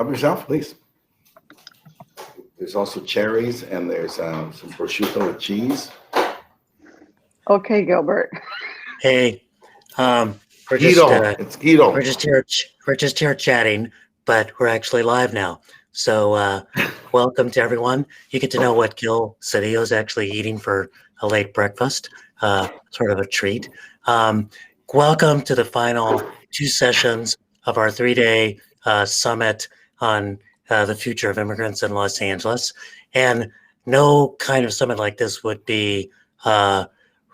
Help yourself, please. There's also cherries and there's some prosciutto with cheese. Okay, Gilbert. Hey, we're It's Guido. we're just here chatting, but we're actually live now. So welcome to everyone. You get to know what Gil Cedillo is actually eating for a late breakfast, sort of a treat. Welcome to the final 2 sessions of our 3-day summit on the future of immigrants in Los Angeles. And no kind of summit like this would be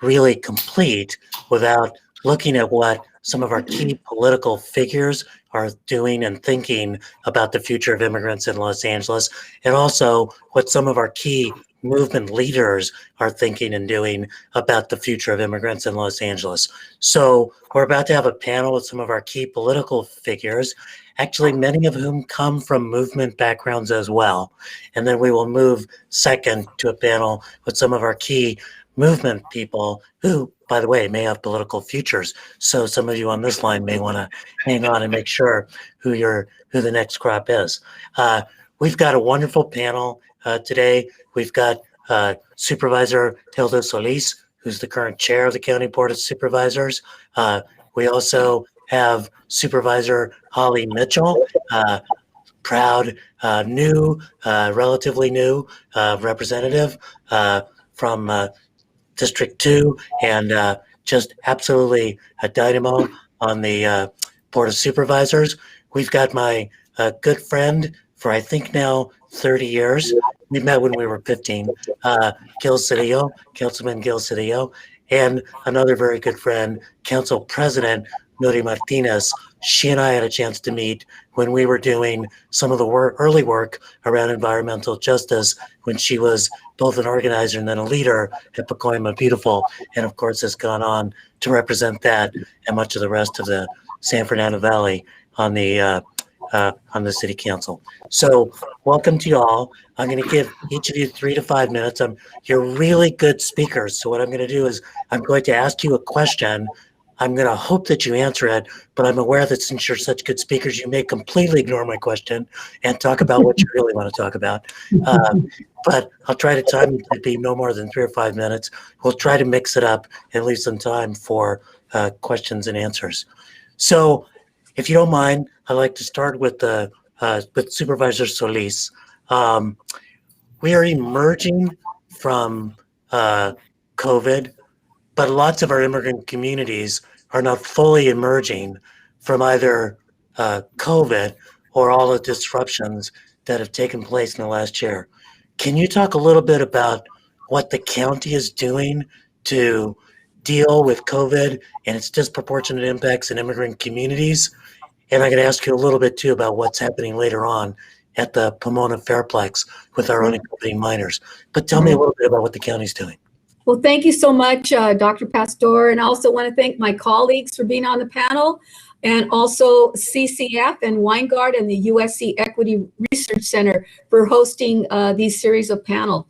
really complete without looking at what some of our key political figures are doing and thinking about the future of immigrants in Los Angeles, and also what some of our key movement leaders are thinking and doing about the future of immigrants in Los Angeles. So we're about to have a panel with some of our key political figures, actually many of whom come from movement backgrounds as well. And then we will move second to a panel with some of our key movement people who, by the way, may have political futures. So some of you on this line may want to hang on and make sure who the next crop is. We've got a wonderful panel today. We've got Supervisor Hilda Solis, who's the current chair of the County Board of Supervisors. We also have Supervisor Holly Mitchell, proud, relatively new representative from District 2, and just absolutely a dynamo on the Board of Supervisors. We've got my good friend for I think now 30 years. We met when we were 15, Gil Cedillo, Councilman Gil Cedillo, and another very good friend, Council President Nuri Martinez. She and I had a chance to meet when we were doing some of the early work around environmental justice when she was both an organizer and then a leader at Pacoima Beautiful, and of course has gone on to represent that and much of the rest of the San Fernando Valley on the city council. So welcome to you all. I'm going to give each of you 3 to 5 minutes. You're really good speakers. So what I'm going to do is I'm going to ask you a question. I'm going to hope that you answer it, but I'm aware that since you're such good speakers, you may completely ignore my question and talk about what you really want to talk about. But I'll try to time it to be no more than 3 or 5 minutes. We'll try to mix it up and leave some time for questions and answers. So if you don't mind, I'd like to start with Supervisor Solis. We are emerging from COVID, but lots of our immigrant communities are not fully emerging from either COVID or all the disruptions that have taken place in the last year. Can you talk a little bit about what the county is doing to deal with COVID and its disproportionate impacts in immigrant communities? And I'm going to ask you a little bit too about what's happening later on at the Pomona Fairplex with our unaccompanied minors. But tell me a little bit about what the county's doing. Well, thank you so much, Dr. Pastor. And I also want to thank my colleagues for being on the panel, and also CCF and Weingart and the USC Equity Research Center for hosting these series of panels.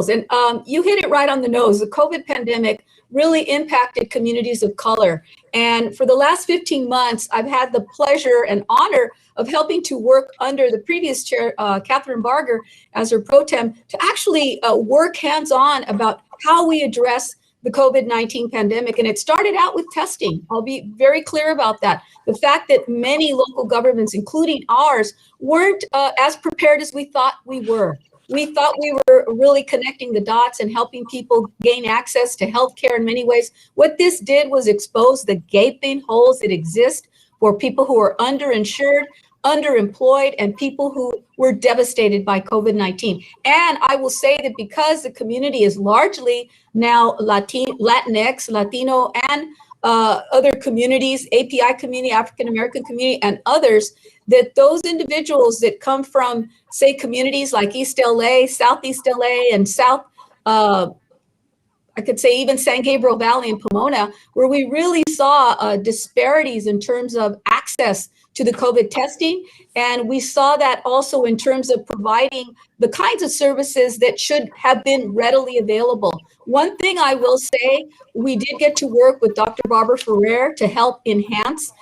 And you hit it right on the nose. The COVID pandemic really impacted communities of color. And for the last 15 months, I've had the pleasure and honor of helping to work under the previous chair, Catherine Barger, as her pro tem, to actually work hands-on about how we address the COVID-19 pandemic. And it started out with testing. I'll be very clear about that. The fact that many local governments, including ours, weren't as prepared as we thought we were. We thought we were really connecting the dots and helping people gain access to healthcare in many ways. What this did was expose the gaping holes that exist for people who are underinsured, underemployed, and people who were devastated by COVID-19. And I will say that because the community is largely now Latinx, Latino, and other communities, API community, African American community, and others, that those individuals that come from, say, communities like East LA, Southeast LA, and South, I could say even San Gabriel Valley and Pomona, where we really saw disparities in terms of access to the COVID testing. And we saw that also in terms of providing the kinds of services that should have been readily available. One thing I will say, we did get to work with Dr. Barbara Ferrer to help enhance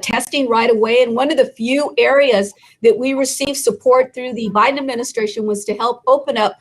testing right away. And one of the few areas that we received support through the Biden administration was to help open up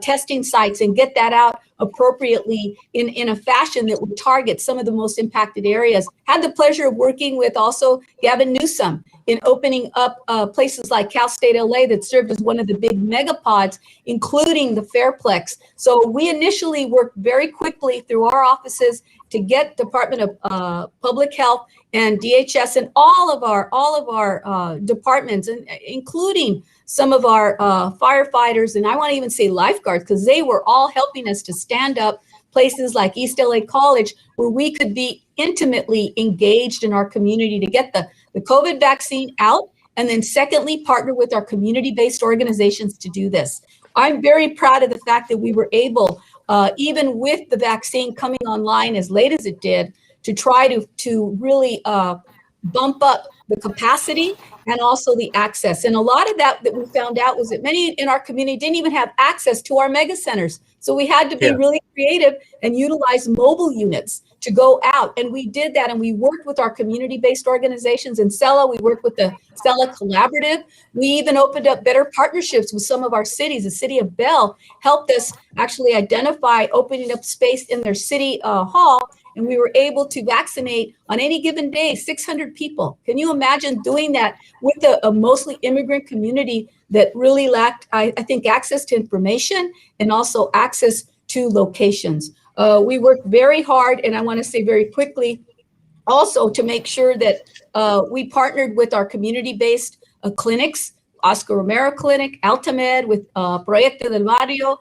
testing sites and get that out appropriately in a fashion that would target some of the most impacted areas. Had the pleasure of working with also Gavin Newsom in opening up places like Cal State LA that served as one of the big megapods, including the Fairplex. So we initially worked very quickly through our offices to get Department of Public Health and DHS and all of our departments, and including some of our firefighters, and I want to even say lifeguards, because they were all helping us to stand up places like East LA College, where we could be intimately engaged in our community to get the COVID vaccine out, and then secondly, partner with our community-based organizations to do this. I'm very proud of the fact that we were able, even with the vaccine coming online as late as it did, to try to really bump up the capacity and also the access. And a lot of that we found out was that many in our community didn't even have access to our mega centers. So we had to be really creative and utilize mobile units to go out. And we did that. And we worked with our community-based organizations in Sella. We worked with the Sella Collaborative. We even opened up better partnerships with some of our cities. The city of Bell helped us actually identify opening up space in their city hall. And we were able to vaccinate on any given day 600 people. Can you imagine doing that with a mostly immigrant community that really lacked, I think, access to information and also access to locations? We worked very hard, and I want to say very quickly, also to make sure that we partnered with our community-based clinics, Oscar Romero Clinic, Altamed, with Proyecto del Barrio,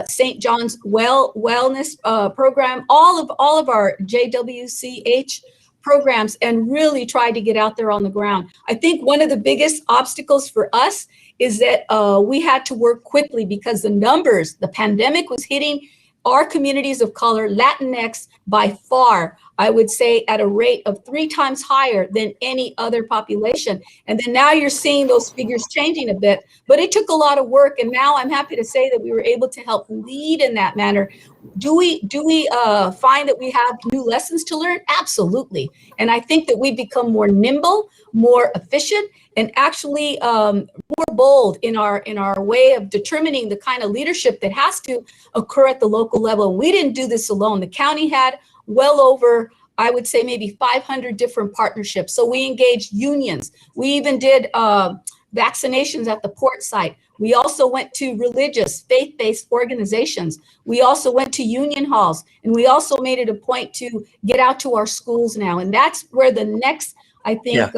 St. John's Wellness Program, all of our JWCH programs, and really tried to get out there on the ground. I think one of the biggest obstacles for us is that we had to work quickly because the pandemic was hitting our communities of color, Latinx, by far, I would say, at a rate of 3 times higher than any other population. And then now you're seeing those figures changing a bit, but it took a lot of work. And now I'm happy to say that we were able to help lead in that manner. Do we find that we have new lessons to learn? Absolutely. And I think that we've become more nimble, more efficient, and actually more bold in our way of determining the kind of leadership that has to occur at the local level. We didn't do this alone. The county had well over, I would say, maybe 500 different partnerships. So we engaged unions. We even did vaccinations at the port site. We also went to religious, faith-based organizations. We also went to union halls, and we also made it a point to get out to our schools now. And that's where the next, I think,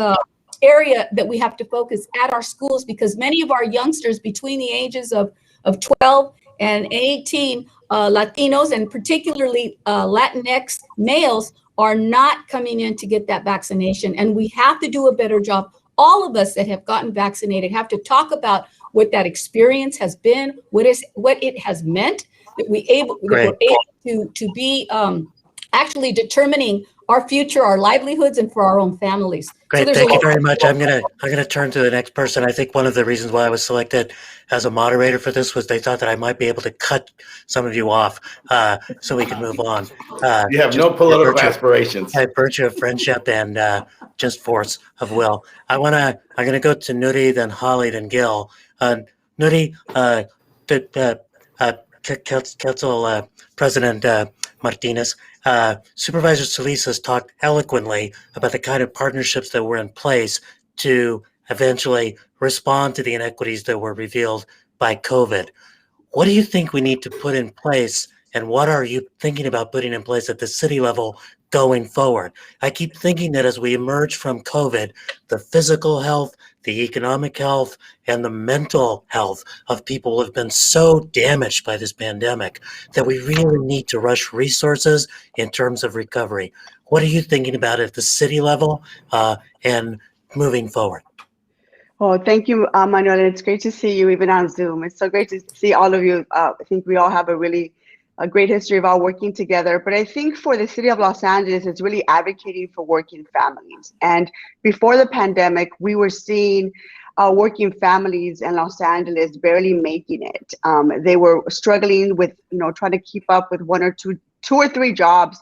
area that we have to focus at our schools, because many of our youngsters between the ages of 12 and 18, Latinos and particularly Latinx males, are not coming in to get that vaccination. And we have to do a better job. All of us that have gotten vaccinated have to talk about what that experience has been, what it has meant, that we're able to be actually determining our future, our livelihoods, and for our own families. Great, So thank you very much. I'm gonna turn to the next person. I think one of the reasons why I was selected as a moderator for this was they thought that I might be able to cut some of you off so we can move on. You have no political aspirations. By virtue of friendship and just force of will. I'm gonna go to Nuri, then Holly, then Gil. Nuri, Council President Martinez, Supervisor Solis has talked eloquently about the kind of partnerships that were in place to eventually respond to the inequities that were revealed by COVID. What do you think we need to put in place, and what are you thinking about putting in place at the city level going forward? I keep thinking that as we emerge from COVID, the physical health, the economic health, and the mental health of people have been so damaged by this pandemic that we really need to rush resources in terms of recovery. What are you thinking about at the city level and moving forward? Oh, thank you, Manuel. It's great to see you even on Zoom. It's so great to see all of you. I think we all have a great history of all working together. But I think for the city of Los Angeles, it's really advocating for working families. And before the pandemic, we were seeing working families in Los Angeles barely making it. They were struggling with, trying to keep up with two or three jobs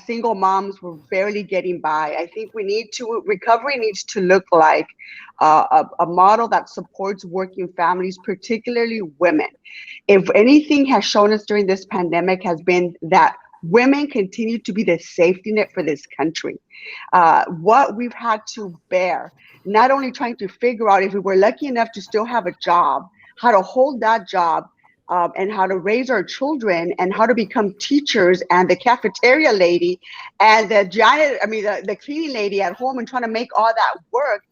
Single moms were barely getting by. I think recovery needs to look like a model that supports working families, particularly women. If anything has shown us during this pandemic has been that women continue to be the safety net for this country. What we've had to bear, not only trying to figure out if we were lucky enough to still have a job, how to hold that job, and how to raise our children, and how to become teachers and the cafeteria lady and the janitor, the cleaning lady at home, and trying to make all that work.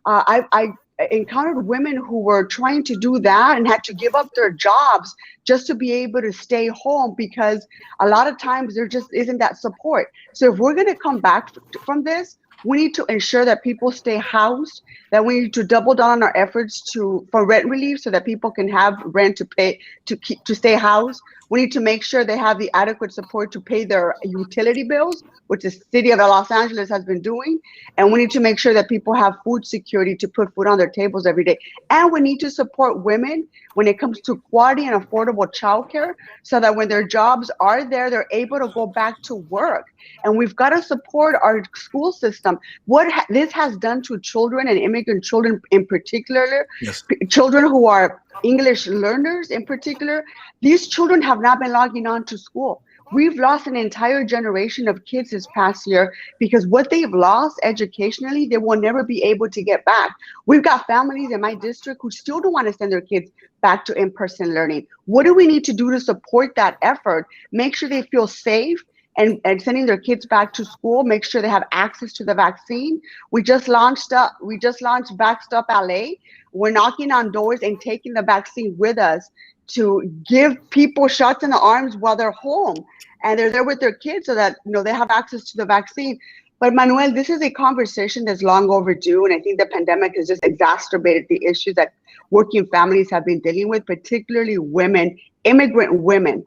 I encountered women who were trying to do that and had to give up their jobs just to be able to stay home, because a lot of times there just isn't that support. So if we're going to come back from this, we need to ensure that people stay housed, that we need to double down on our efforts for rent relief so that people can have rent to pay to stay housed. We need to make sure they have the adequate support to pay their utility bills, which the city of Los Angeles has been doing. And we need to make sure that people have food security to put food on their tables every day. And we need to support women when it comes to quality and affordable childcare, so that when their jobs are there, they're able to go back to work. And we've got to support our school system. What this has done to children, and immigrant children in particular, Yes. Children who are English learners in particular, these children have not been logging on to school. We've lost an entire generation of kids this past year because what they've lost educationally, they will never be able to get back. We've got families in my district who still don't want to send their kids back to in-person learning. What do we need to do to support that effort? Make sure they feel safe and sending their kids back to school, make sure they have access to the vaccine. We just launched Backstop LA. We're knocking on doors and taking the vaccine with us to give people shots in the arms while they're home and they're there with their kids, so that they have access to the vaccine. But Manuel, this is a conversation that's long overdue, and I think the pandemic has just exacerbated the issues that working families have been dealing with, particularly women, immigrant women.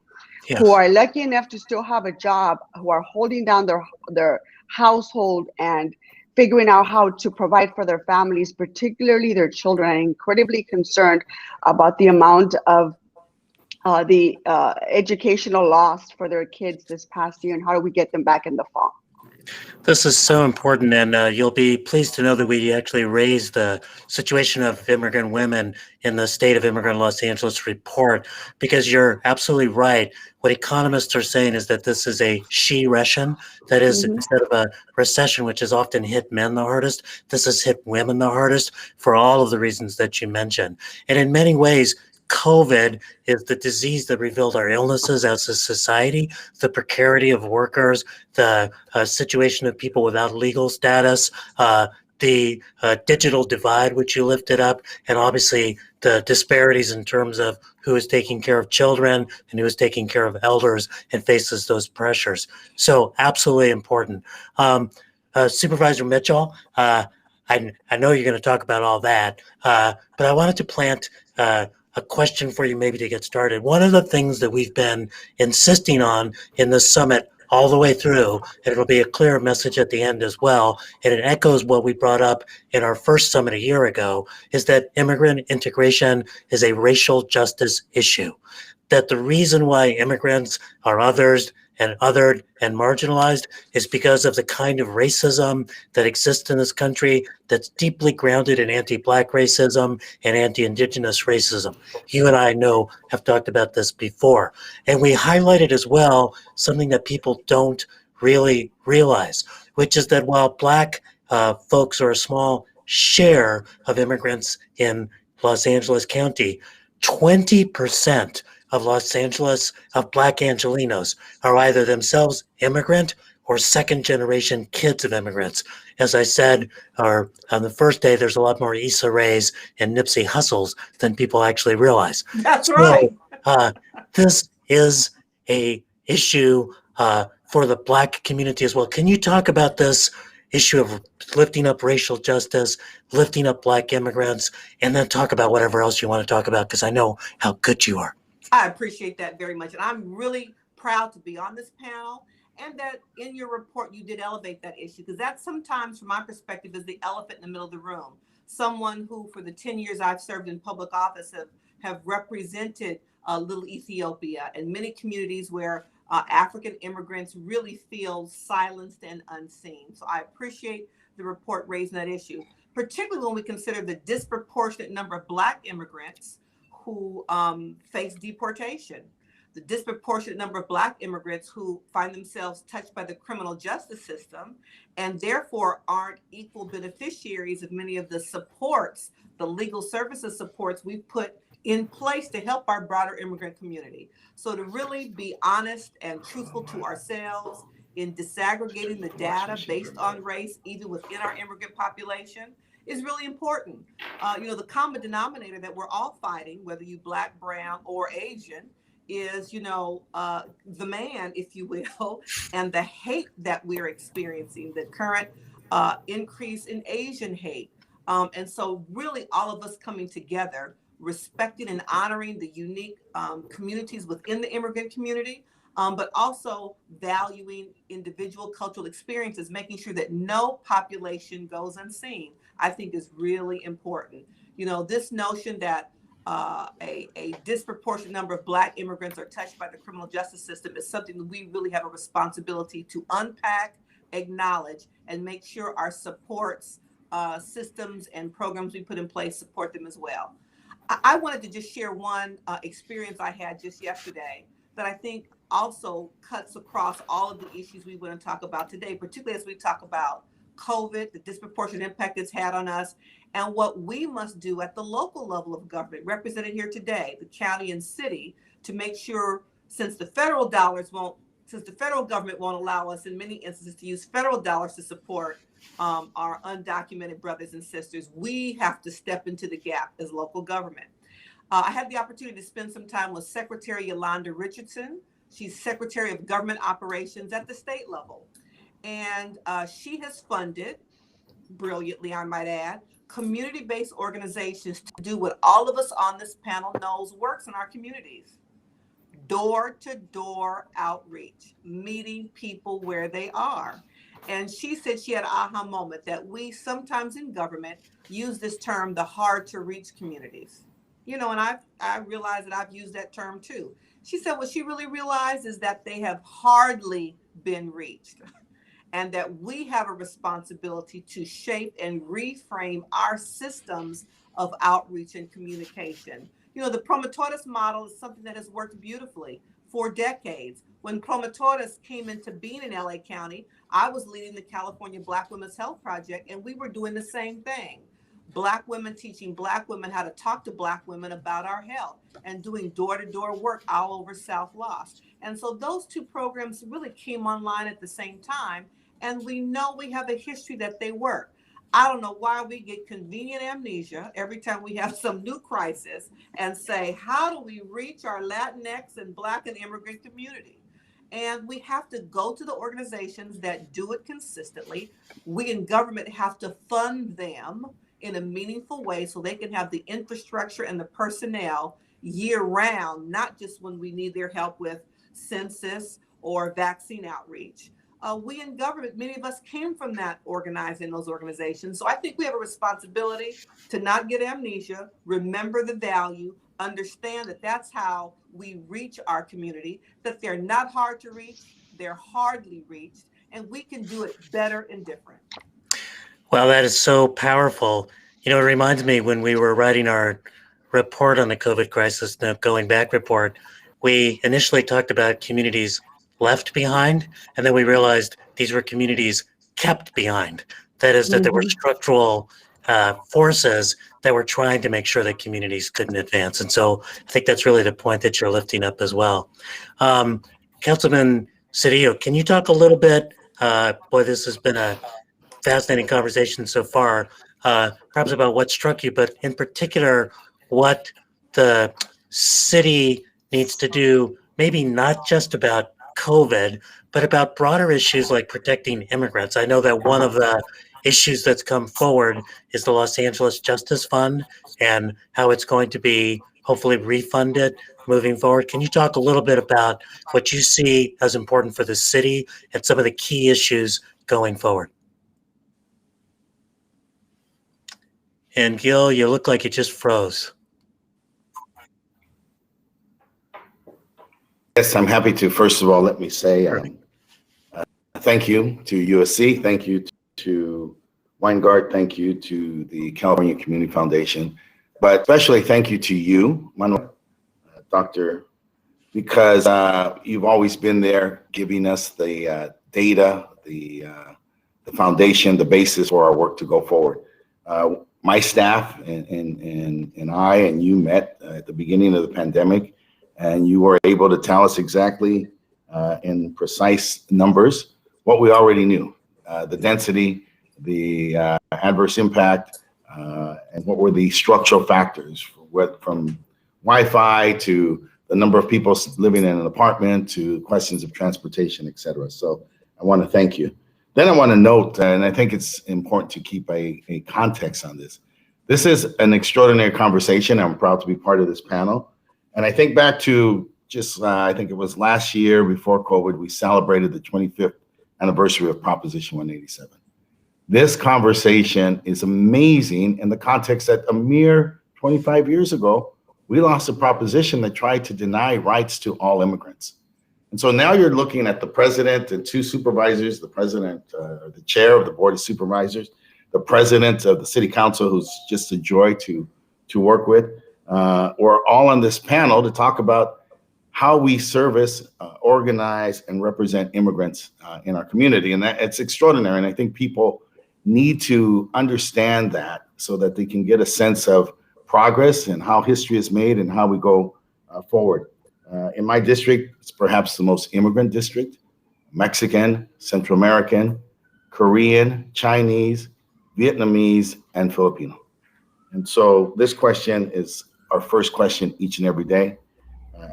Yes. Who are lucky enough to still have a job, who are holding down their household and figuring out how to provide for their families, particularly their children. I'm incredibly concerned about the amount of the educational loss for their kids this past year, and how do we get them back in the fall? This is so important, and you'll be pleased to know that we actually raised the situation of immigrant women in the State of Immigrant Los Angeles report, because you're absolutely right. What economists are saying is that this is a she-recession. That is, instead of a recession, which has often hit men the hardest, this has hit women the hardest for all of the reasons that you mentioned. And in many ways, COVID is the disease that revealed our illnesses as a society, the precarity of workers, the situation of people without legal status, the digital divide, which you lifted up, and obviously the disparities in terms of who is taking care of children and who is taking care of elders and faces those pressures. So absolutely important. Supervisor Mitchell, I know you're going to talk about all that, but I wanted to plant a question for you maybe to get started. One of the things that we've been insisting on in this summit all the way through, and it'll be a clear message at the end as well, and it echoes what we brought up in our first summit a year ago, is that immigrant integration is a racial justice issue. That the reason why immigrants are othered and marginalized is because of the kind of racism that exists in this country that's deeply grounded in anti-Black racism and anti-Indigenous racism. You and I know have talked about this before. And we highlighted as well something that people don't really realize, which is that while Black folks are a small share of immigrants in Los Angeles County, 20% of Black Angelenos are either themselves immigrant or second-generation kids of immigrants. As I said, on the first day, there's a lot more Issa Raes and Nipsey Hussles than people actually realize. That's right. This is a issue for the Black community as well. Can you talk about this issue of lifting up racial justice, lifting up Black immigrants, and then talk about whatever else you want to talk about, because I know how good you are. I appreciate that very much. And I'm really proud to be on this panel, and that in your report, you did elevate that issue, because that sometimes, from my perspective, is the elephant in the middle of the room. Someone who, for the 10 years I've served in public office, have represented Little Ethiopia and many communities where African immigrants really feel silenced and unseen. So I appreciate the report raising that issue, particularly when we consider the disproportionate number of Black immigrants who face deportation, the disproportionate number of Black immigrants who find themselves touched by the criminal justice system and therefore aren't equal beneficiaries of many of the supports, the legal services supports we've put in place to help our broader immigrant community. So to really be honest and truthful to ourselves in disaggregating the data based on race, even within our immigrant population, is really important. The common denominator that we're all fighting, whether you Black, brown, or Asian, is, the man, if you will, and the hate that we're experiencing, the current increase in Asian hate. And so really all of us coming together, respecting and honoring the unique communities within the immigrant community, but also valuing individual cultural experiences, making sure that no population goes unseen, I think is really important. This notion that a disproportionate number of Black immigrants are touched by the criminal justice system is something that we really have a responsibility to unpack, acknowledge, and make sure our supports, systems, and programs we put in place support them as well. I wanted to just share one experience I had just yesterday that I think also cuts across all of the issues we want to talk about today, particularly as we talk about COVID, the disproportionate impact it's had on us, and what we must do at the local level of government, represented here today, the county and city, to make sure, since the federal government won't allow us in many instances to use federal dollars to support our undocumented brothers and sisters, we have to step into the gap as local government. I had the opportunity to spend some time with Secretary Yolanda Richardson. She's Secretary of Government Operations at the state level. And she has funded, brilliantly I might add, community-based organizations to do what all of us on this panel knows works in our communities. Door-to-door outreach, meeting people where they are. And she said she had an aha moment that we sometimes in government use this term, the hard to reach communities. And I realized that I've used that term too. She said what she really realized is that they have hardly been reached and that we have a responsibility to shape and reframe our systems of outreach and communication. The Promotoris model is something that has worked beautifully for decades. When Promotoris came into being in LA County, I was leading the California Black Women's Health Project, and we were doing the same thing. Black women teaching Black women how to talk to Black women about our health and doing door-to-door work all over South Los. And so those two programs really came online at the same time, and we know we have a history that they work. I don't know why we get convenient amnesia every time we have some new crisis and say, how do we reach our Latinx and Black and immigrant community? And we have to go to the organizations that do it consistently. We in government have to fund them in a meaningful way so they can have the infrastructure and the personnel year round, not just when we need their help with census or vaccine outreach. We in government, many of us came from that organizing those organizations. So I think we have a responsibility to not get amnesia, remember the value, understand that that's how we reach our community, that they're not hard to reach, they're hardly reached, and we can do it better and different. Well, that is so powerful. It reminds me when we were writing our report on the COVID crisis, the Going Back report, we initially talked about communities left behind, and then we realized these were communities kept behind. That is, that there were structural forces that were trying to make sure that communities couldn't advance. And so I think that's really the point that you're lifting up as well. Councilman Cedillo, can you talk a little bit, boy, this has been a fascinating conversation so far, perhaps about what struck you, but in particular, what the city needs to do, maybe not just about COVID, but about broader issues like protecting immigrants. I know that one of the issues that's come forward is the Los Angeles Justice Fund and how it's going to be hopefully refunded moving forward. Can you talk a little bit about what you see as important for the city and some of the key issues going forward? And Gil, you look like you just froze. Yes, I'm happy to. First of all, let me say thank you to USC, thank you to Weingart, thank you to the California Community Foundation, but especially thank you to you, Manuel, Dr. Because you've always been there giving us the data, the foundation, the basis for our work to go forward. My staff and I and you met at the beginning of the pandemic, and you were able to tell us exactly in precise numbers what we already knew, the density, the adverse impact, and what were the structural factors, from Wi-Fi to the number of people living in an apartment to questions of transportation, et cetera. So I want to thank you. Then I want to note, and I think it's important to keep a context on this. This is an extraordinary conversation. I'm proud to be part of this panel. And I think back to just, I think it was last year before COVID, we celebrated the 25th anniversary of Proposition 187. This conversation is amazing in the context that a mere 25 years ago, we lost a proposition that tried to deny rights to all immigrants. And so now you're looking at the president and two supervisors, the president, the chair of the board of supervisors, the president of the city council, who's just a joy to work with. We're all on this panel to talk about how we service, organize, and represent immigrants in our community. And it's extraordinary. And I think people need to understand that so that they can get a sense of progress and how history is made and how we go forward. In my district, it's perhaps the most immigrant district: Mexican, Central American, Korean, Chinese, Vietnamese, and Filipino. And so this question is our first question each and every day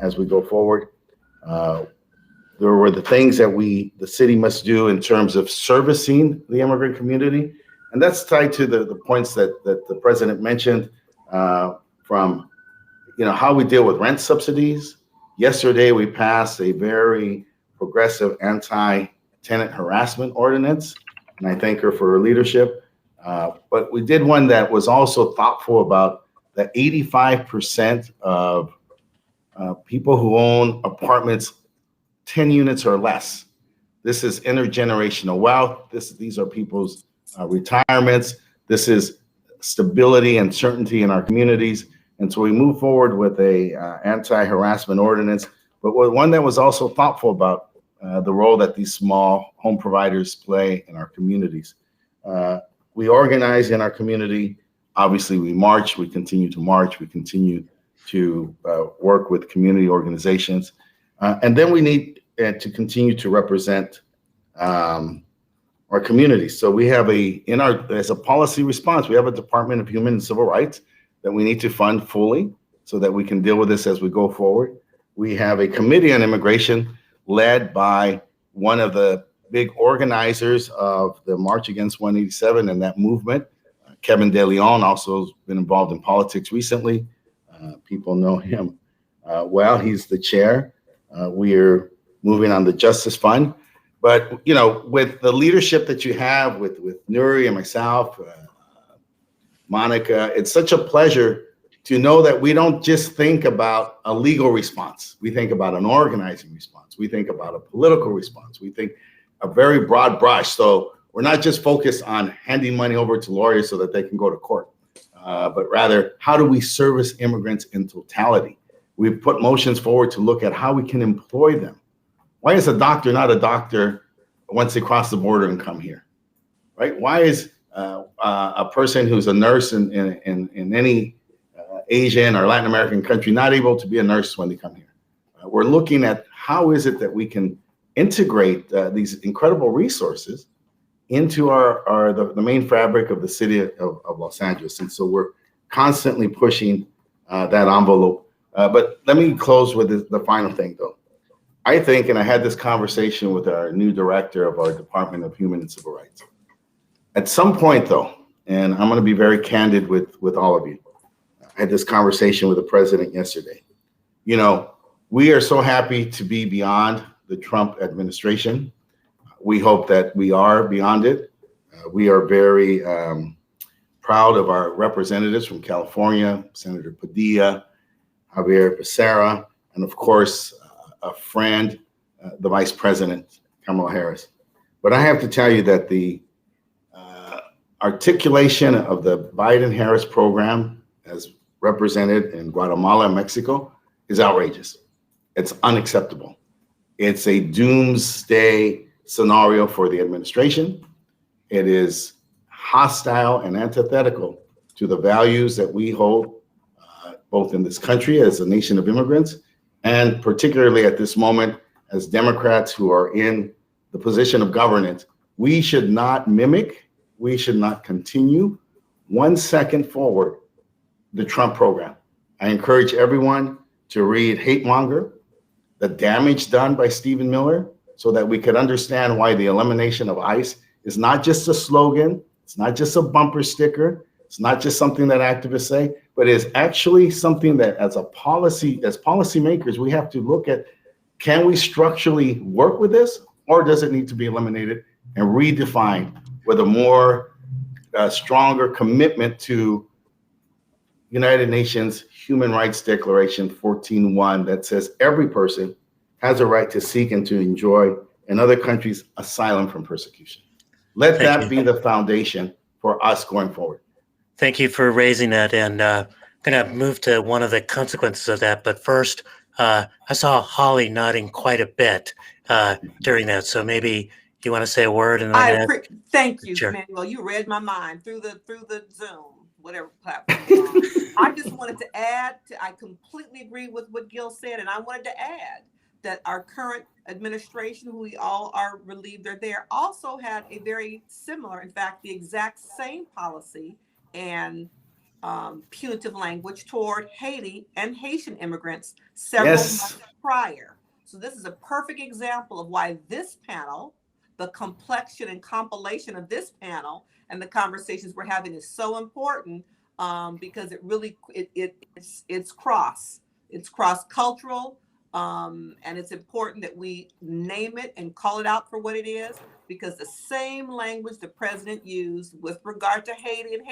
as we go forward. There were the things that the city must do in terms of servicing the immigrant community. And that's tied to the points that the president mentioned, from how we deal with rent subsidies. Yesterday, we passed a very progressive anti-tenant harassment ordinance, and I thank her for her leadership. But we did one that was also thoughtful about the 85% of people who own apartments 10 units or less. This is intergenerational wealth. These are people's retirements. This is stability and certainty in our communities. And so we move forward with a anti-harassment ordinance, but one that was also thoughtful about the role that these small home providers play in our communities. We organize in our community. Obviously, we march. We continue to march. We continue to work with community organizations. And then we need to continue to represent our communities. So we have as a policy response, we have a Department of Human and Civil Rights that we need to fund fully so that we can deal with this as we go forward. We have a committee on immigration led by one of the big organizers of the March Against 187 and that movement. Kevin De Leon also has been involved in politics recently. People know him well. He's the chair. We are moving on the Justice Fund. But, with the leadership that you have with Nuri and myself, Monica, it's such a pleasure to know that we don't just think about a legal response. We think about an organizing response. We think about a political response. We think a very broad brush. So we're not just focused on handing money over to lawyers so that they can go to court, but rather, how do we service immigrants in totality? We've put motions forward to look at how we can employ them. Why is a doctor not a doctor once they cross the border and come here, right? Why is a person who's a nurse in any Asian or Latin American country not able to be a nurse when they come here? We're looking at how is it that we can integrate these incredible resources into the main fabric of the city of Los Angeles. And so we're constantly pushing that envelope. But let me close with the final thing, though. I think, and I had this conversation with our new director of our Department of Human and Civil Rights. At some point, though, and I'm going to be very candid with all of you, I had this conversation with the president yesterday. We are so happy to be beyond the Trump administration. We hope that we are beyond it. We are very proud of our representatives from California, Senator Padilla, Javier Becerra, and of course, a friend, the Vice President, Kamala Harris. But I have to tell you that the articulation of the Biden-Harris program as represented in Guatemala and Mexico is outrageous. It's unacceptable. It's a doomsday scenario for the administration. It is hostile and antithetical to the values that we hold, both in this country as a nation of immigrants, and particularly at this moment as Democrats who are in the position of governance. We should not mimic, we should not continue 1 second forward the Trump program. I encourage everyone to read Hate Monger, The Damage Done by Stephen Miller, so that we could understand why the elimination of ICE is not just a slogan, it's not just a bumper sticker, it's not just something that activists say, but is actually something that as policymakers, we have to look at, can we structurally work with this, or does it need to be eliminated and redefined with a more stronger commitment to United Nations Human Rights Declaration 14.1 that says every person has a right to seek and to enjoy in other countries asylum from persecution. Let that be the foundation for us going forward. Thank you for raising that, and I'm going to move to one of the consequences of that. But first, I saw Holly nodding quite a bit during that, so maybe you want to say a word. And thank you, sure. Manuel. You read my mind through the Zoom, whatever platform you're on. I just wanted to add, I completely agree with what Gil said, and I wanted to add that our current administration, who we all are relieved are there, also had a very similar, in fact, the exact same policy and punitive language toward Haiti and Haitian immigrants several months prior. So this is a perfect example of why this panel, the complexion and compilation of this panel and the conversations we're having is so important, because it really, it's cross-cultural, and it's important that we name it and call it out for what it is, because the same language the president used with regard to Haiti and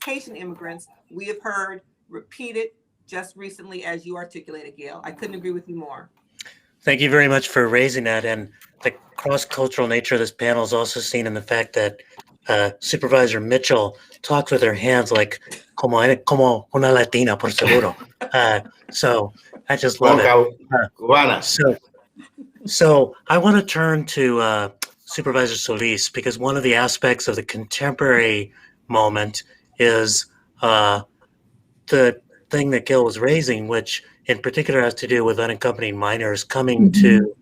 Haitian immigrants, we have heard repeated just recently, as you articulated, Gail. I couldn't agree with you more. Thank you very much for raising that. And the cross-cultural nature of this panel is also seen in the fact that Supervisor Mitchell talks with her hands like, como una latina, por seguro. So I just love it. So I want to turn to Supervisor Solis, because one of the aspects of the contemporary moment is the thing that Gil was raising, which in particular has to do with unaccompanied minors coming to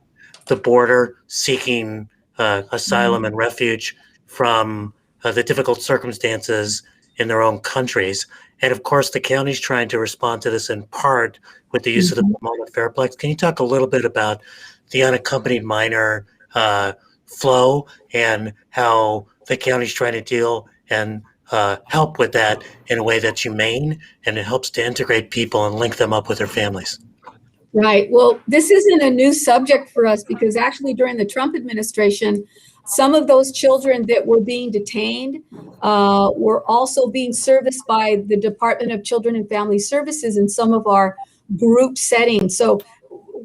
the border, seeking asylum and refuge from the difficult circumstances in their own countries. And of course, the county's trying to respond to this in part with the use of the Pomona Fairplex. Can you talk a little bit about the unaccompanied minor flow and how the county's trying to deal and help with that in a way that's humane and it helps to integrate people and link them up with their families? Right. Well, this isn't a new subject for us, because actually during the Trump administration, some of those children that were being detained were also being serviced by the Department of Children and Family Services in some of our group settings. So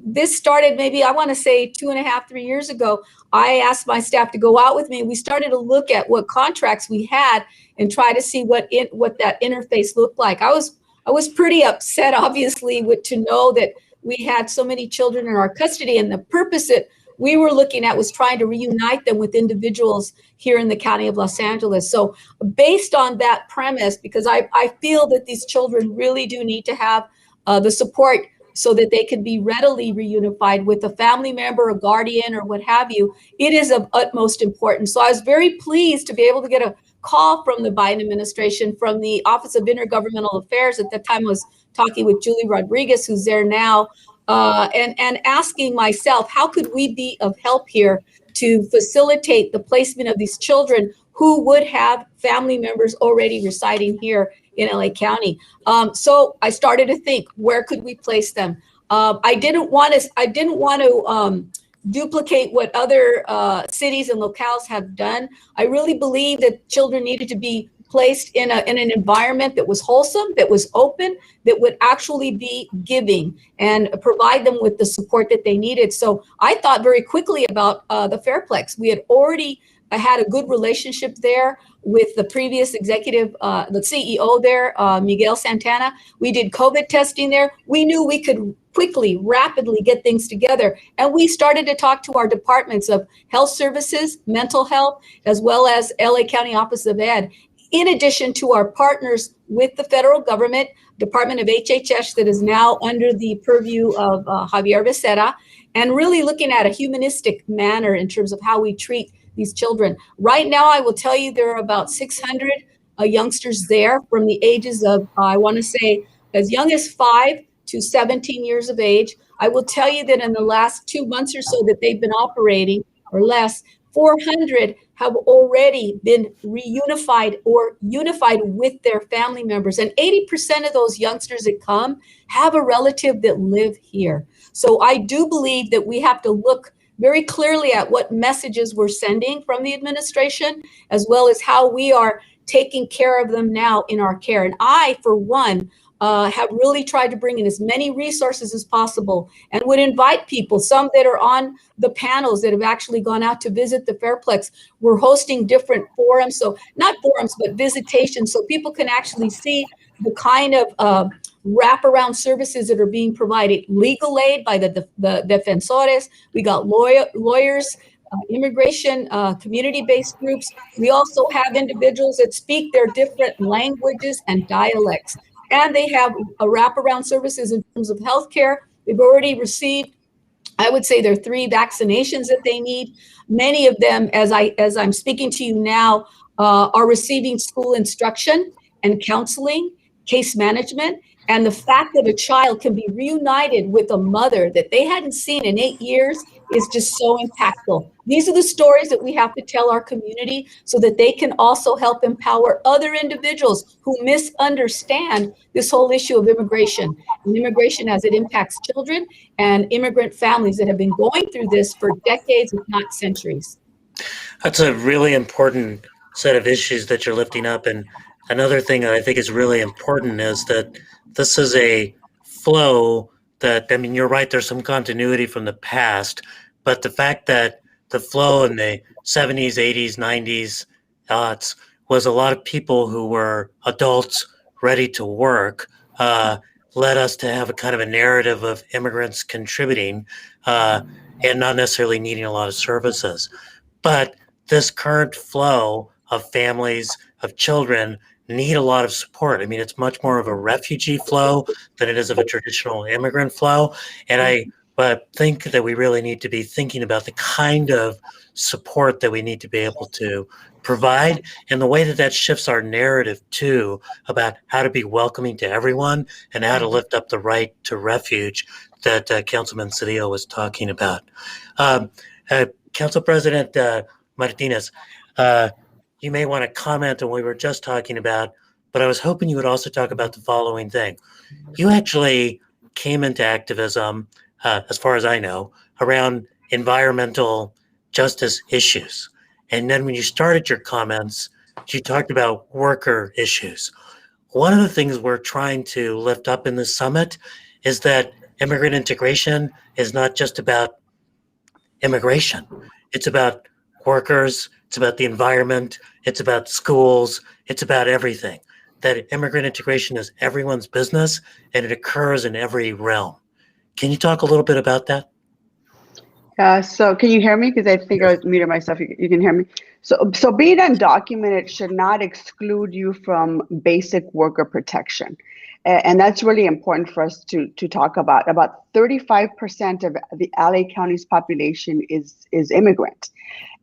this started maybe, I want to say 2.5, 3 years ago. I asked my staff to go out with me. We started to look at what contracts we had and try to see what that interface looked like. I was pretty upset, obviously, to know that we had so many children in our custody, and the purpose that we were looking at was trying to reunite them with individuals here in the County of Los Angeles. So based on that premise, because I feel that these children really do need to have the support so that they can be readily reunified with a family member, a guardian, or what have you, it is of utmost importance. So I was very pleased to be able to get a call from the Biden administration, from the Office of Intergovernmental Affairs. At that time, I was talking with Julie Rodriguez, who's there now, and asking myself, how could we be of help here to facilitate the placement of these children who would have family members already residing here in LA County? So I started to think, where could we place them? I didn't want to duplicate what other cities and locales have done. I really believe that children needed to be placed in an environment that was wholesome, that was open, that would actually be giving and provide them with the support that they needed. So I thought very quickly about the Fairplex. We had already had a good relationship there with the previous executive, the CEO there, Miguel Santana. We did COVID testing there. We knew we could quickly, rapidly get things together. And we started to talk to our departments of health services, mental health, as well as LA County Office of Ed, in addition to our partners with the federal government, Department of HHS, that is now under the purview of Javier Becerra, and really looking at a humanistic manner in terms of how we treat these children. Right now, I will tell you there are about 600 youngsters there from the ages of, I want to say, as young as 5 to 17 years of age. I will tell you that in the last 2 months or so that they've been operating, or less, 400 have already been reunified or unified with their family members. And 80% of those youngsters that come have a relative that live here. So I do believe that we have to look very clearly at what messages we're sending from the administration, as well as how we are taking care of them now in our care. And I, for one, have really tried to bring in as many resources as possible and would invite people, some that are on the panels that have actually gone out to visit the Fairplex. We're hosting different forums, so not forums, but visitations, so people can actually see the kind of wraparound services that are being provided. Legal aid by the defensores. We got lawyers, immigration, community-based groups. We also have individuals that speak their different languages and dialects. And they have a wraparound services in terms of healthcare. They've already received, I would say, their 3 vaccinations that they need. Many of them, as I'm speaking to you now, are receiving school instruction and counseling, case management. And the fact that a child can be reunited with a mother that they hadn't seen in 8 years is just so impactful. These are the stories that we have to tell our community so that they can also help empower other individuals who misunderstand this whole issue of immigration. And immigration as it impacts children and immigrant families that have been going through this for decades, if not centuries. That's a really important set of issues that you're lifting up. And another thing that I think is really important is that this is a flow that, I mean, you're right, there's some continuity from the past, but the fact that the flow in the 70s, 80s, 90s, aughts was a lot of people who were adults ready to work, led us to have a kind of a narrative of immigrants contributing and not necessarily needing a lot of services. But this current flow of families, of children, need a lot of support. I mean, it's much more of a refugee flow than it is of a traditional immigrant flow. And I think that we really need to be thinking about the kind of support that we need to be able to provide, and the way that that shifts our narrative too about how to be welcoming to everyone and how to lift up the right to refuge that Councilman Cedillo was talking about. Council President Martinez, you may want to comment on what we were just talking about, but I was hoping you would also talk about the following thing. You actually came into activism, as far as I know, around environmental justice issues. And then when you started your comments, you talked about worker issues. One of the things we're trying to lift up in this summit is that immigrant integration is not just about immigration. It's about workers, it's about the environment, it's about schools, it's about everything. That immigrant integration is everyone's business and it occurs in every realm. Can you talk a little bit about that? So can you hear me? Because I think I muted myself. You can hear me. So being undocumented should not exclude you from basic worker protection. And that's really important for us to talk about. About 35% of the LA County's population is immigrant.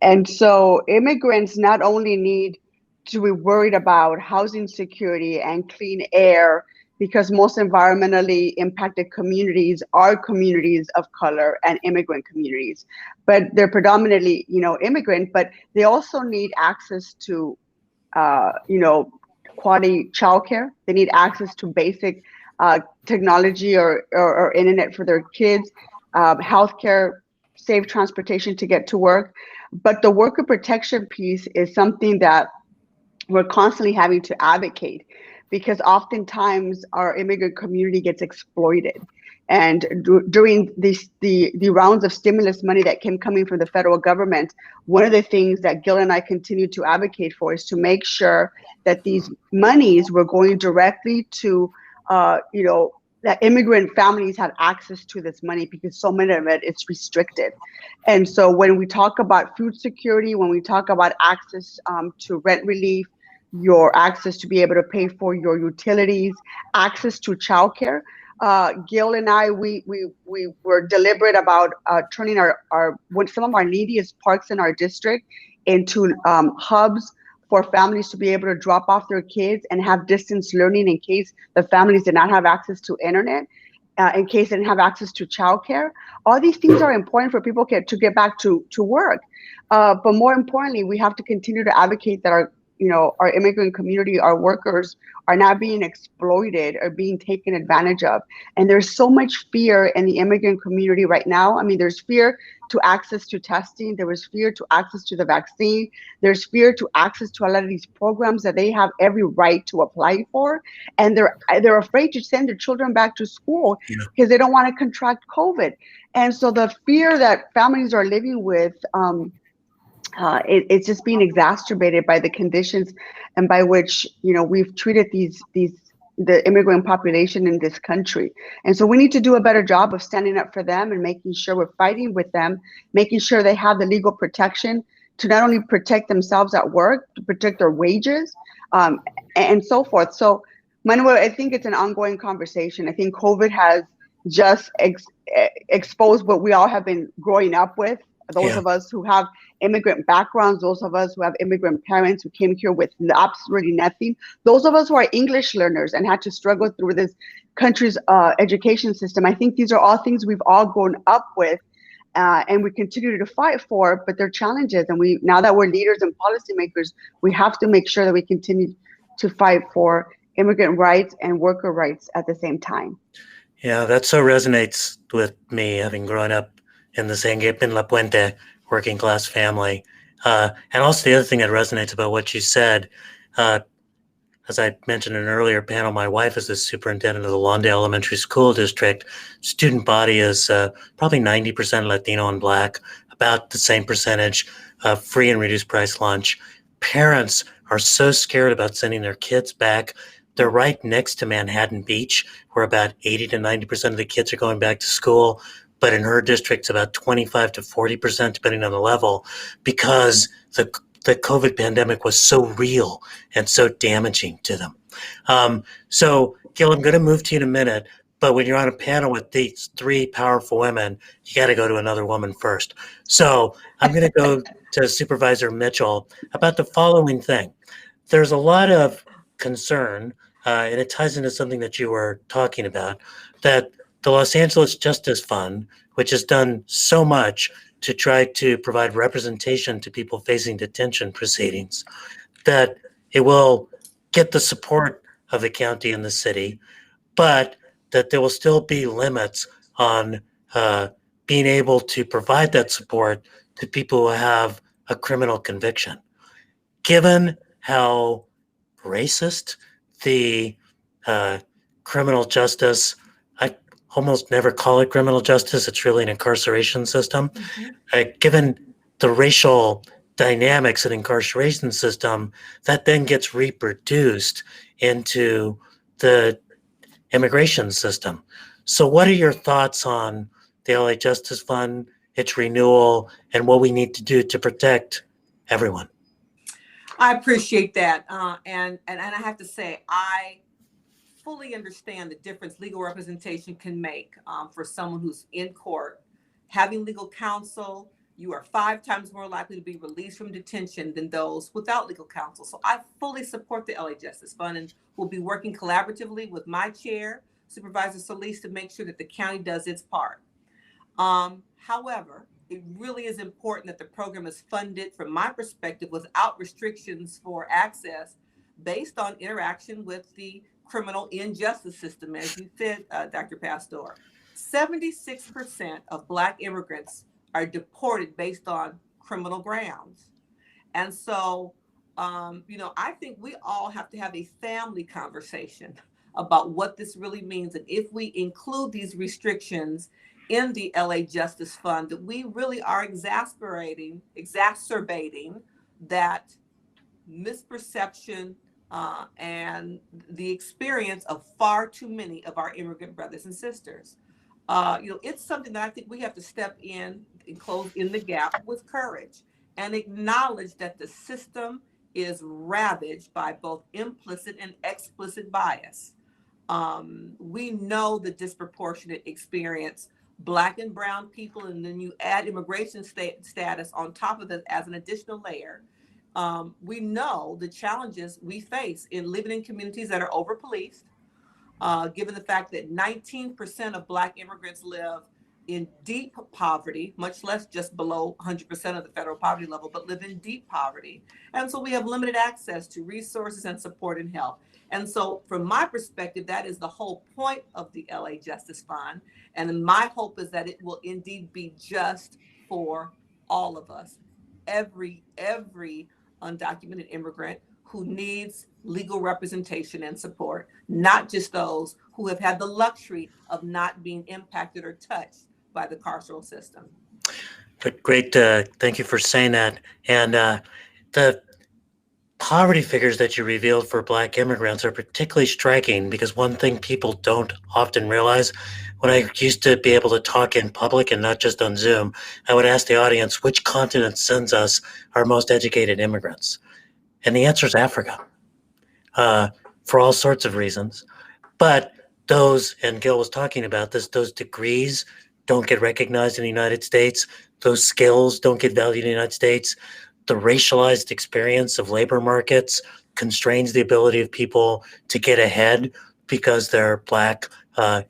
And so immigrants not only need to be worried about housing security and clean air, because most environmentally impacted communities are communities of color and immigrant communities, but they're predominantly, immigrant, but they also need access to, quality childcare. They need access to basic technology or internet for their kids, healthcare, safe transportation to get to work. But the worker protection piece is something that we're constantly having to advocate, because oftentimes our immigrant community gets exploited. And during the rounds of stimulus money that came coming from the federal government, one of the things that Gil and I continue to advocate for is to make sure that these monies were going directly to, that immigrant families had access to this money, because so many of it is restricted. And so when we talk about food security, when we talk about access to rent relief, your access to be able to pay for your utilities, access to childcare, Gil and I, we were deliberate about turning some of our neediest parks in our district into hubs for families to be able to drop off their kids and have distance learning in case the families did not have access to internet, in case they didn't have access to childcare. All these things are important for people to get back to work. But more importantly, we have to continue to advocate that our immigrant community, our workers, are not being exploited or being taken advantage of. And there's so much fear in the immigrant community right now. I mean, there's fear to access to testing. There was fear to access to the vaccine. There's fear to access to a lot of these programs that they have every right to apply for. And they're afraid to send their children back to school because they don't want to contract COVID. And so the fear that families are living with, it's just being exacerbated by the conditions and by which we've treated the immigrant population in this country. And so we need to do a better job of standing up for them and making sure we're fighting with them, making sure they have the legal protection to not only protect themselves at work, to protect their wages, and so forth. So Manuel, I think it's an ongoing conversation. I think COVID has just exposed what we all have been growing up with. Those of us who have immigrant backgrounds, those of us who have immigrant parents who came here with absolutely nothing, those of us who are English learners and had to struggle through this country's education system. I think these are all things we've all grown up with, and we continue to fight for, but they're challenges. And now that we're leaders and policymakers, we have to make sure that we continue to fight for immigrant rights and worker rights at the same time. Yeah, that so resonates with me, having grown up in the Sanguip in La Puente working class family. And also the other thing that resonates about what you said, as I mentioned in an earlier panel, my wife is the superintendent of the Lawndale Elementary School District. Student body is probably 90% Latino and Black, about the same percentage, free and reduced price lunch. Parents are so scared about sending their kids back. They're right next to Manhattan Beach, where about 80 to 90% of the kids are going back to school. But in her district, it's about 25 to 40%, depending on the level, because the COVID pandemic was so real and so damaging to them. So, Gil, I'm going to move to you in a minute, but when you're on a panel with these three powerful women, you got to go to another woman first. So I'm going to go to Supervisor Mitchell about the following thing. There's a lot of concern, and it ties into something that you were talking about, that the Los Angeles Justice Fund, which has done so much to try to provide representation to people facing detention proceedings, that it will get the support of the county and the city, but that there will still be limits on being able to provide that support to people who have a criminal conviction. Given how racist the criminal justice, I almost never call it criminal justice, it's really an incarceration system. Given the racial dynamics of the incarceration system, that then gets reproduced into the immigration system. So what are your thoughts on the LA Justice Fund, its renewal, and what we need to do to protect everyone? I appreciate that. And I have to say, I fully understand the difference legal representation can make for someone who's in court. Having legal counsel, you are 5 times more likely to be released from detention than those without legal counsel. So I fully support the LA Justice Fund and will be working collaboratively with my chair, Supervisor Solis, to make sure that the county does its part. However, it really is important that the program is funded, from my perspective, without restrictions for access based on interaction with the criminal injustice system. As you said, Dr. Pastor, 76% of Black immigrants are deported based on criminal grounds. And so I think we all have to have a family conversation about what this really means. And if we include these restrictions in the LA Justice Fund, that we really are exacerbating that misperception and the experience of far too many of our immigrant brothers and sisters. It's something that I think we have to step in and close in the gap with courage and acknowledge that the system is ravaged by both implicit and explicit bias. We know the disproportionate experience Black and brown people, and then you add immigration status on top of it as an additional layer. We know the challenges we face in living in communities that are over-policed, given the fact that 19% of Black immigrants live in deep poverty, much less just below 100% of the federal poverty level, but live in deep poverty. And so we have limited access to resources and support and help. And so from my perspective, that is the whole point of the LA Justice Fund. And my hope is that it will indeed be just for all of us, every undocumented immigrant who needs legal representation and support, not just those who have had the luxury of not being impacted or touched by the carceral system. But great, thank you for saying that. And the poverty figures that you revealed for Black immigrants are particularly striking, because one thing people don't often realize, when I used to be able to talk in public and not just on Zoom, I would ask the audience, which continent sends us our most educated immigrants? And the answer is Africa, for all sorts of reasons. But those, and Gil was talking about this, those degrees don't get recognized in the United States. Those skills don't get valued in the United States. The racialized experience of labor markets constrains the ability of people to get ahead because they're Black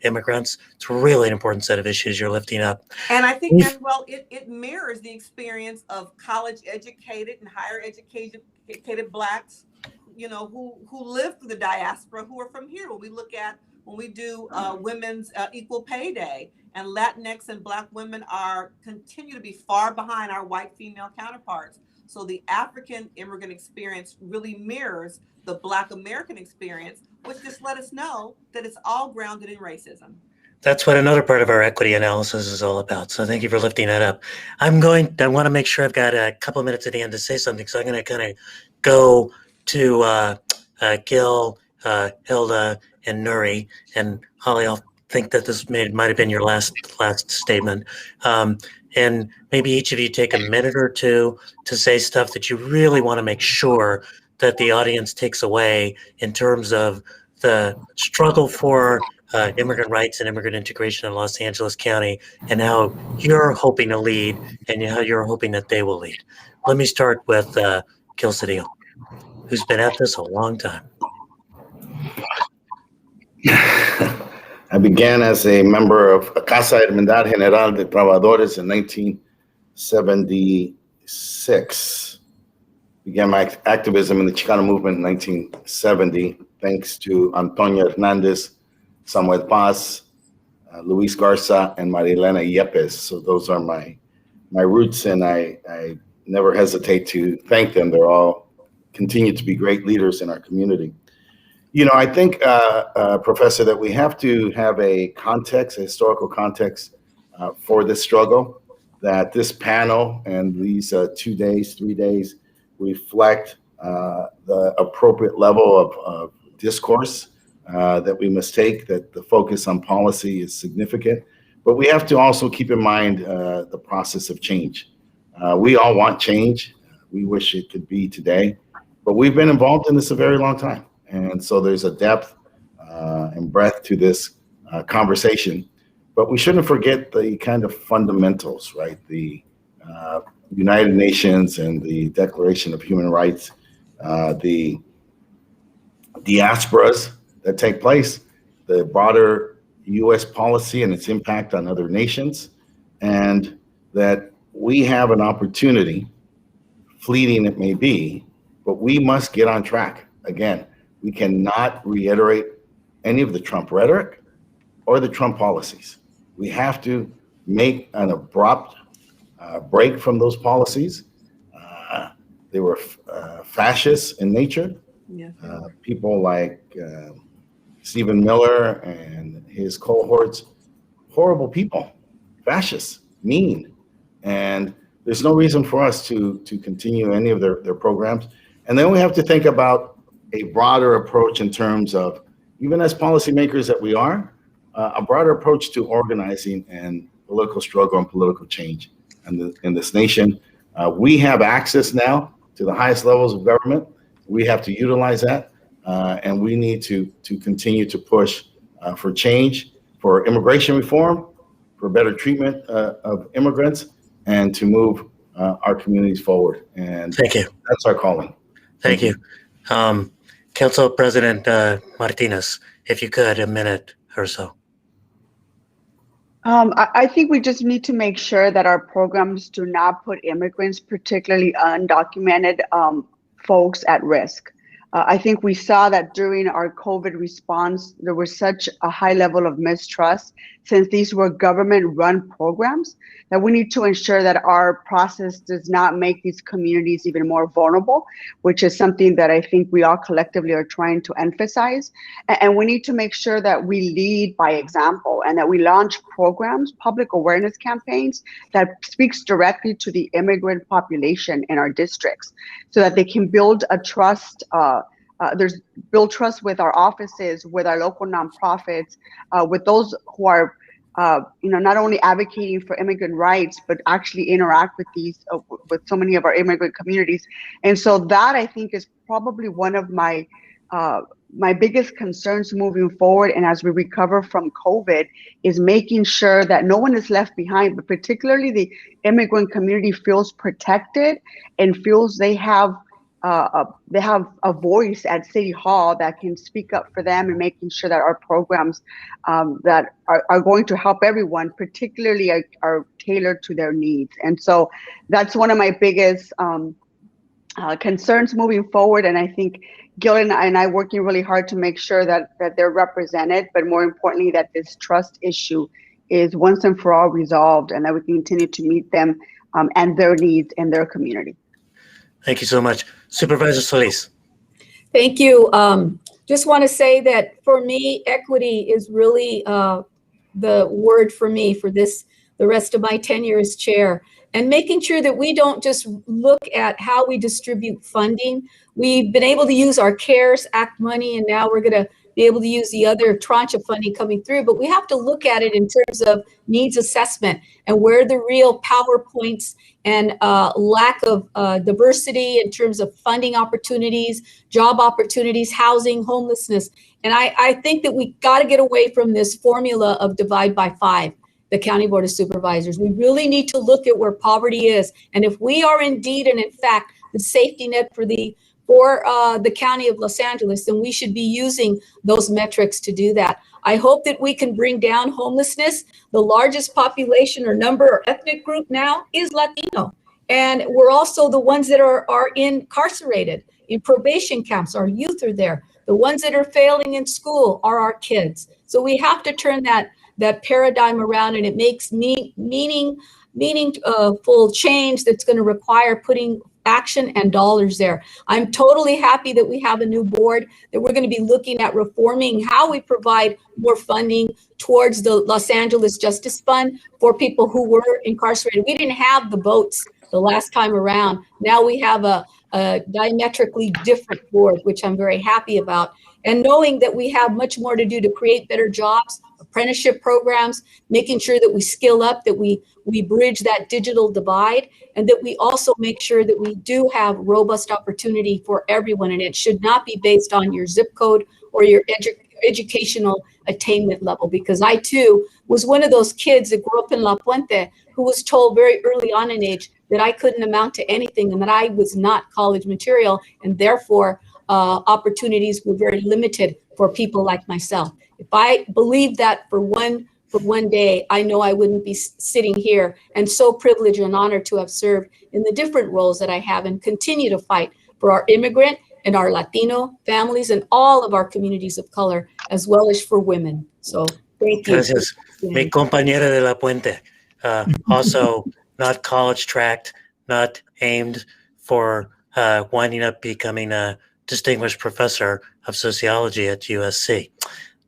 immigrants. It's really an important set of issues you're lifting up. And I think, Manuel, it mirrors the experience of college-educated and higher educated Blacks, who live through the diaspora, who are from here. When we do Women's Equal Pay Day, and Latinx and Black women continue to be far behind our white female counterparts. So the African immigrant experience really mirrors the Black American experience, which just let us know that it's all grounded in racism. That's what another part of our equity analysis is all about. So thank you for lifting that up. I want to make sure I've got a couple of minutes at the end to say something. So I'm going to kind of go to Gil, Hilda, and Nuri. And Holly, I'll think that this might have been your last statement. And maybe each of you take a minute or two to say stuff that you really want to make sure that the audience takes away in terms of the struggle for immigrant rights and immigrant integration in Los Angeles County, and how you're hoping to lead and how you're hoping that they will lead. Let me start with Gil Cedillo, who's been at this a long time. I began as a member of Casa Hermandad General de Trabajadores in 1976. Began my activism in the Chicano movement in 1970, thanks to Antonio Hernandez, Samuel Paz, Luis Garza, and Marilena Yepes. So those are my roots, and I never hesitate to thank them. They're all continue to be great leaders in our community. I think, Professor, that we have to have a historical context for this struggle, that this panel and these 2 days, 3 days reflect the appropriate level of discourse that we must take, that the focus on policy is significant. But we have to also keep in mind the process of change. We all want change. We wish it could be today, but we've been involved in this a very long time. And so there's a depth and breadth to this conversation, but we shouldn't forget the kind of fundamentals, right? The United Nations and the Declaration of Human Rights, the diasporas that take place, the broader US policy and its impact on other nations, and that we have an opportunity, fleeting it may be, but we must get on track. Again, we cannot reiterate any of the Trump rhetoric or the Trump policies. We have to make an abrupt break from those policies they were fascists in nature. Yeah. People like Stephen Miller and his cohorts, horrible people, fascists, mean. And there's no reason for us to continue any of their programs. And then we have to think about a broader approach in terms of, even as policymakers that we are, a broader approach to organizing and political struggle and political change in this nation. We have access now to the highest levels of government. We have to utilize that, and we need to continue to push for change, for immigration reform, for better treatment of immigrants, and to move our communities forward. And Thank you. That's our calling. Thank you. Council President Martinez, if you could, a minute or so. I think we just need to make sure that our programs do not put immigrants, particularly undocumented folks, at risk. I think we saw that during our COVID response, there was such a high level of mistrust, since these were government-run programs, that we need to ensure that our process does not make these communities even more vulnerable, which is something that I think we all collectively are trying to emphasize. And we need to make sure that we lead by example, and that we launch programs, public awareness campaigns, that speaks directly to the immigrant population in our districts, so that they can build a trust, build trust with our offices, with our local nonprofits, with those who are not only advocating for immigrant rights, but actually interact with with so many of our immigrant communities. And so that, I think, is probably one of my biggest concerns moving forward. And as we recover from COVID, is making sure that no one is left behind, but particularly the immigrant community feels protected and feels they have a voice at City Hall that can speak up for them, and making sure that our programs that are going to help everyone, particularly are tailored to their needs. And so that's one of my biggest concerns moving forward. And I think Gil and I working really hard to make sure that they're represented, but more importantly, that this trust issue is once and for all resolved, and that we continue to meet them and their needs in their community. Thank you so much. Supervisor Solis. Thank you. Just want to say that for me, equity is really the word for me for the rest of my tenure as chair, and making sure that we don't just look at how we distribute funding. We've been able to use our CARES Act money, and now we're going to be able to use the other tranche of funding coming through, but we have to look at it in terms of needs assessment and where the real PowerPoints and lack of diversity in terms of funding opportunities, job opportunities, housing, homelessness. And I think that we got to get away from this formula of divide by 5, the County Board of Supervisors. We really need to look at where poverty is. And if we are indeed and in fact the safety net for the County of Los Angeles, then we should be using those metrics to do that. I hope that we can bring down homelessness. The largest population or number or ethnic group now is Latino. And we're also the ones that are incarcerated in probation camps. Our youth are there. The ones that are failing in school are our kids. So we have to turn that paradigm around, and it makes meaningful change that's going to require putting action and dollars there. I'm totally happy that we have a new board, that we're going to be looking at reforming how we provide more funding towards the Los Angeles Justice Fund for people who were incarcerated. We didn't have the votes the last time around. Now we have a diametrically different board, which I'm very happy about. And knowing that we have much more to do to create better jobs, apprenticeship programs, making sure that we skill up, that we bridge that digital divide, and that we also make sure that we do have robust opportunity for everyone. And it should not be based on your zip code or your educational attainment level, because I too was one of those kids that grew up in La Puente who was told very early on in age that I couldn't amount to anything and that I was not college material, and therefore opportunities were very limited for people like myself. If I believed that for one day, I know I wouldn't be sitting here, and so privileged and honored to have served in the different roles that I have and continue to fight for our immigrant and our Latino families and all of our communities of color, as well as for women. So thank you. Gracias. Mi compañera de La Puente, also not college tracked, not aimed for winding up becoming a distinguished professor of sociology at USC.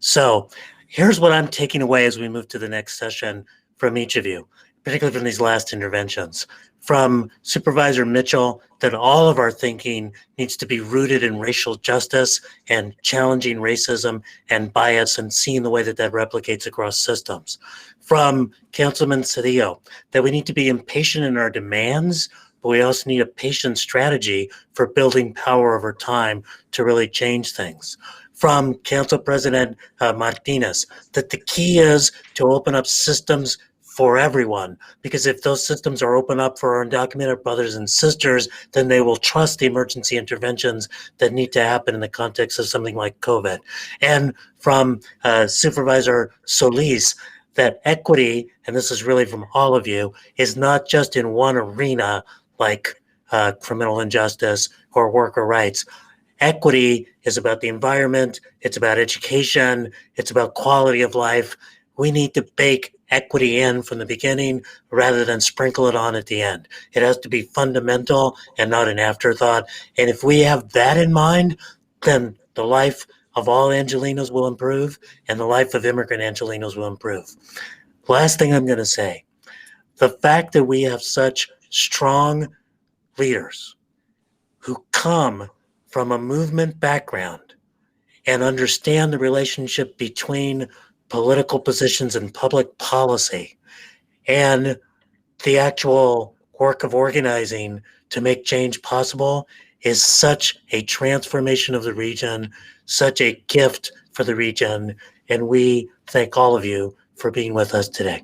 So here's what I'm taking away as we move to the next session from each of you, particularly from these last interventions. From Supervisor Mitchell, that all of our thinking needs to be rooted in racial justice and challenging racism and bias and seeing the way that that replicates across systems. From Councilman Cedillo, that we need to be impatient in our demands, but we also need a patient strategy for building power over time to really change things. From Council President Martinez, that the key is to open up systems for everyone, because if those systems are open up for our undocumented brothers and sisters, then they will trust the emergency interventions that need to happen in the context of something like COVID. And from Supervisor Solis, that equity, and this is really from all of you, is not just in one arena like criminal injustice or worker rights. Equity is about the environment, it's about education, it's about quality of life. We need to bake equity in from the beginning rather than sprinkle it on at the end. It has to be fundamental and not an afterthought. And if we have that in mind, then the life of all Angelenos will improve and the life of immigrant Angelenos will improve. Last thing I'm going to say, the fact that we have such strong leaders who come from a movement background and understand the relationship between political positions and public policy and the actual work of organizing to make change possible is such a transformation of the region, such a gift for the region. And we thank all of you for being with us today.